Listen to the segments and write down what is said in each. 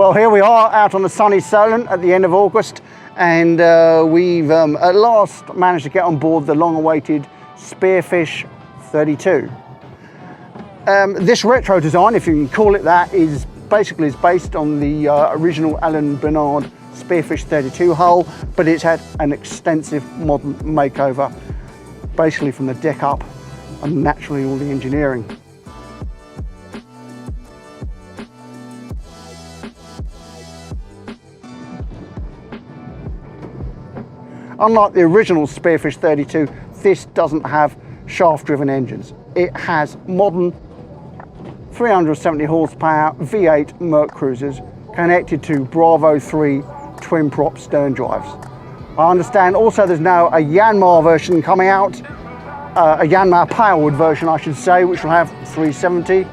Well, here we are out on the sunny Solent at the end of August, and we've at last managed to get on board the long-awaited Spearfish 32. This retro design, if you can call it that, is based on the original Alan Bernard Spearfish 32 hull, but it's had an extensive modern makeover, basically from the deck up and naturally all the engineering. Unlike the original Spearfish 32, this doesn't have shaft-driven engines. It has modern 370 horsepower V8 Merc cruisers connected to Bravo 3 twin prop stern drives. I understand also there's now a Yanmar version coming out, a Yanmar powered version I should say, which will have 370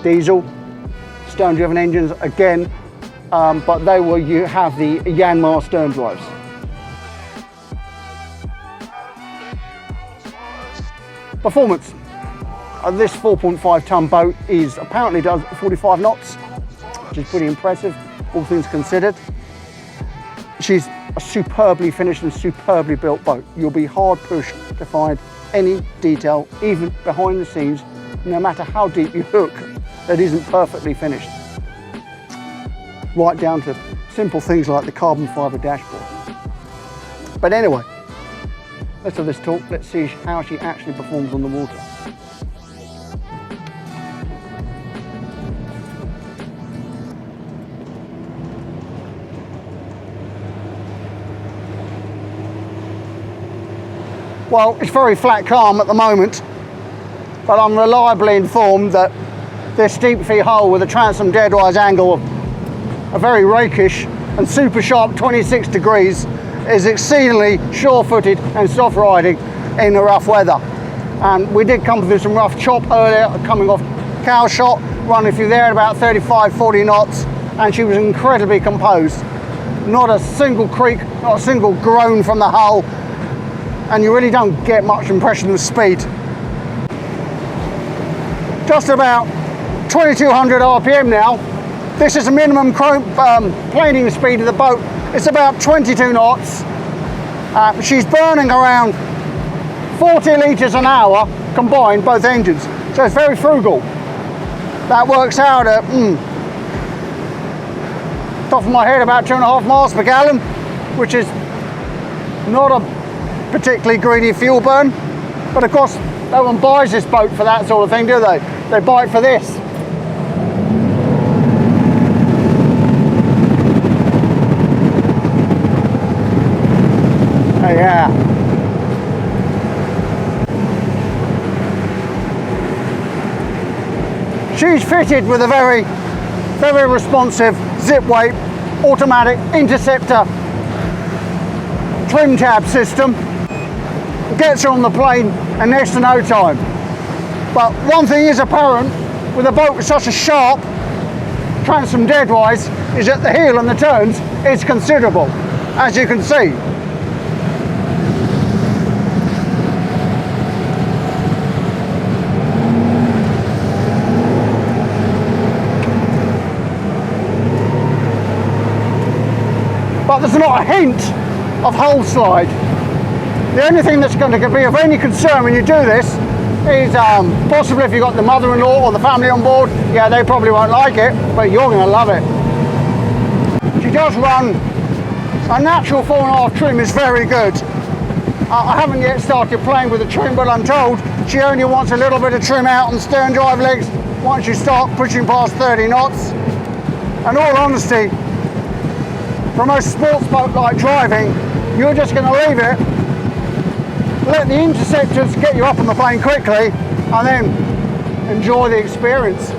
diesel stern-driven engines again, but they will have the Yanmar stern drives. Performance. This 4.5 ton boat apparently does 45 knots, which is pretty impressive, all things considered. She's a superbly finished and superbly built boat. You'll be hard pushed to find any detail, even behind the scenes, no matter how deep you look, that isn't perfectly finished. Right down to simple things like the carbon fibre dashboard. But anyway, let's have this talk. Let's see how she actually performs on the water. Well, it's very flat calm at the moment, but I'm reliably informed that this steep fee hull with a transom deadwise angle of a very rakish and super sharp 26 degrees is exceedingly sure-footed and soft riding in the rough weather. And we did come through some rough chop earlier, coming off cow shot, running through there at about 35-40 knots, and she was incredibly composed. Not a single creak, not a single groan from the hull, and you really don't get much impression of speed. Just about 2200 RPM now. This is the minimum planing speed of the boat. It's about 22 knots. She's burning around 40 litres an hour combined, both engines. So it's very frugal. That works out at, top of my head, about 2.5 miles per gallon, which is not a particularly greedy fuel burn. But of course, no one buys this boat for that sort of thing, do they? They buy it for this. Yeah. She's fitted with a very, very responsive zip weight automatic interceptor trim tab system. Gets her on the plane in next to no time. But one thing is apparent with a boat with such a sharp transom deadwise is that the heel and the turns is considerable, as you can see. But there's not a hint of hull slide. The only thing that's going to be of any concern when you do this is possibly if you've got the mother-in-law or the family on board. Yeah, they probably won't like it, but you're going to love it. She does run a natural 4.5 trim is very good. I haven't yet started playing with the trim, but I'm told she only wants a little bit of trim out on stern drive legs once you start pushing past 30 knots. And all honesty, for most sports boat like driving, you're just going to leave it, let the interceptors get you up on the plane quickly, and then enjoy the experience.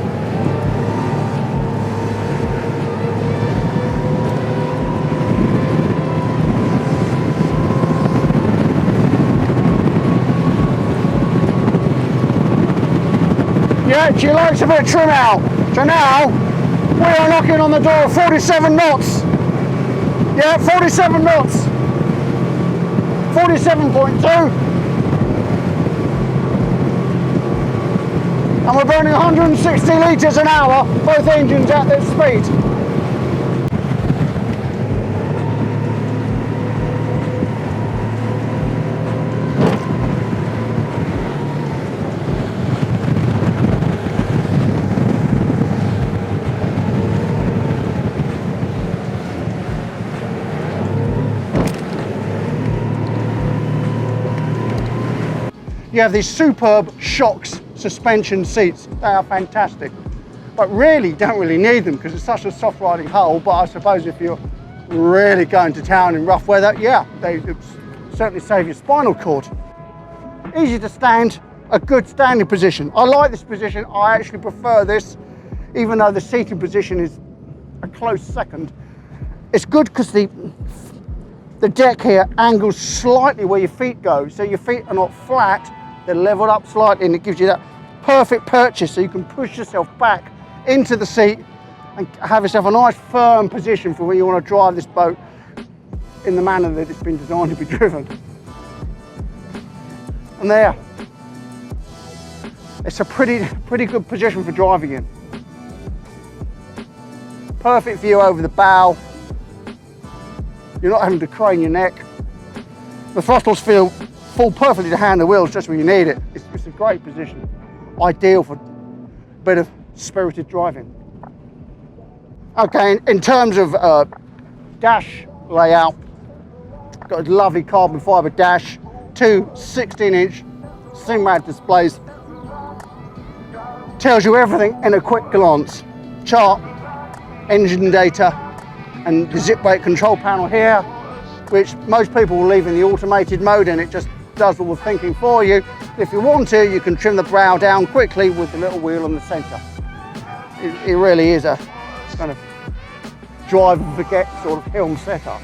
Yeah, she likes a bit of trim out. So now, we are knocking on the door of 47 knots. Yeah, 47 knots. 47.2. And we're burning 160 litres an hour, both engines at this speed. you have these superb shocks suspension seats. They are fantastic, but really don't really need them because it's such a soft riding hull. But I suppose if you're really going to town in rough weather, yeah, they certainly save your spinal cord. Easy to stand, a good standing position. I like this position. I actually prefer this, even though the seating position is a close second. It's good because the deck here angles slightly where your feet go, so your feet are not flat, they're leveled up slightly, and it gives you that perfect purchase, so you can push yourself back into the seat and have yourself a nice firm position for when you want to drive this boat in the manner that it's been designed to be driven. And there, it's a pretty good position for driving in. Perfect view over the bow. You're not having to crane your neck. The throttles fall perfectly to hand the wheels just where you need it. It's a great position. Ideal for a bit of spirited driving. Okay, in terms of dash layout, got a lovely carbon fibre dash, two 16-inch Simrad displays. Tells you everything in a quick glance. Chart, engine data, and the zip brake control panel here, which most people will leave in the automated mode, and it just does all the thinking for you. If you want to, you can trim the brow down quickly with the little wheel in the centre. It really is a kind of drive and forget sort of Helm setup.